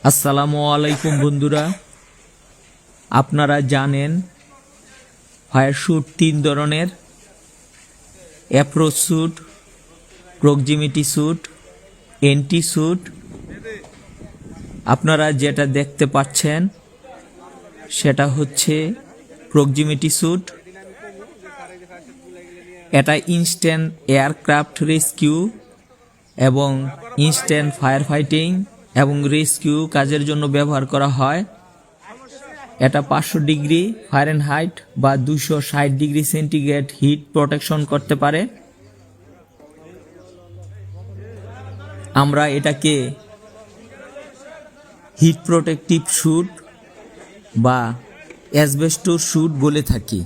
আসসালামু আলাইকুম বন্ধুরা, আপনারা জানেন ফায়ার শ্যুট তিন ধরনের: approach shoot, proximity shoot, anti shoot. আপনারা যেটা দেখতে পাচ্ছেন সেটা হচ্ছে প্রক্সিমিটি শ্যুট। এটা ইনস্ট্যান্ট এয়ারক্রাফট রেস্কিউ এবং ইনস্ট্যান্ট ফায়ার ফাইটিং এবং রেস্কিউ কাজের জন্য ব্যবহার করা হয়। এটা 500 ডিগ্রি ফারেনহাইট বা 260 ডিগ্রি সেন্টিগ্রেড হিট প্রোটেকশন করতে পারে। আমরা এটাকে হিট প্রোটেক্টিভ শ্যুট বা অ্যাসবেস্টস শ্যুট বলে থাকি।